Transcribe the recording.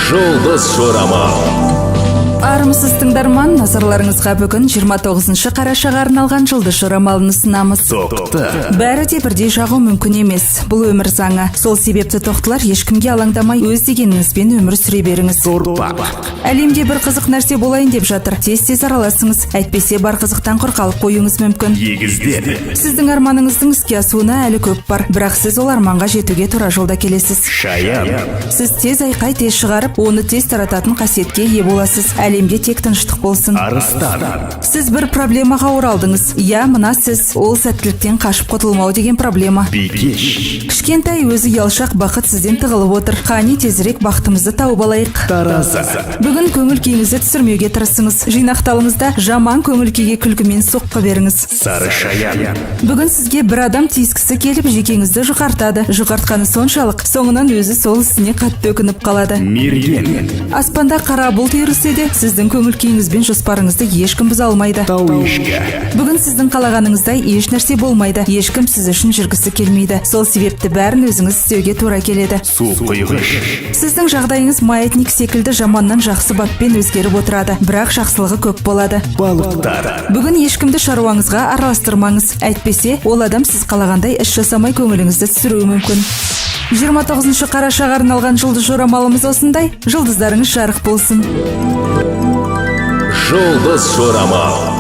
Жұлдыз жорамал. Армысыз тыңдарман, назарларыңызға бүгін 29 қарашаға арналған жұлдыз жорамалын ұсынамыз. Тоқты. Бәрі де бірдей жағу мүмкін емес. Бұл өмір заңы. Сол себепті тоқтылар ешкімге алаңдамай өз дегеніңізбен өмір сүре беріңіз. Әлемде бір қызық нәрсе болайын деп жатыр. Тез араласыңыз. Әйтпесе бар қызықтан құр қалып қоюыңыз мүмкін. Егіздер. Сіздің арманыңыздың іске асуына әлі көп бар. Бірақ сіз ол арманға жетуге тура жолда келесіз. Шаян. Сіз тез айқай тез шығарып, оны тез тарататын қасиетке ие боласыз. Әлемде тек тыныштық болсын. Арыстан. Сіз бір проблемаға оралдыңыз. Я, мына сіз. Ол сәттіліктен қашып құтылмау деген проблема. Бикеш. Кішкентай өзі ұялшақ бақыт сізден тығылып отыр. Қане тезірек бақытымызды тауып алайық. Таразы. Бүгін көңіл күйіңізді түсірмеуге тырысыңыз. Жинақталыңызда жаман көңіл күйге күлкімен соққы беріңіз. Сары шаян. Бүгін сізге бір адам тиіскісі келіп жекеңізді жұқартады. Жұқартқаны соншалық, соңынан өзі сол ісіне қатты өкініп қалады. Мерген. Аспанда қара бұлт үйірілсе де, сіздің көңіл күйіңіз бен жоспарыңызды ешкім бұза алмайды. Тауешкі. Бүгін сіздің қалағаныңыздай еш нәрсе болмайды. Ешкім сіз үшін жүргісі келмейді. Сол себепті бәрін өзіңіз істеуге тура келеді. Су құйғыш. Сіздің жағдайыңыз маятник секілді жаманнан жақсы баппен өзгеріп отырады. Бірақ жақсылығы көп болады. Балықтар. Бүгін ешкімді шаруаңызға араластырмаңыз. Әйтпесе, ол адам сіз қалағандай іс жасамай көңіліңізді түсіруі мүмкін. 29 қарашаға арналған жұлдыз жорамалымыз осындай. Жұлдыздарыңыз жарық болсын. Жұлдыз жорамал.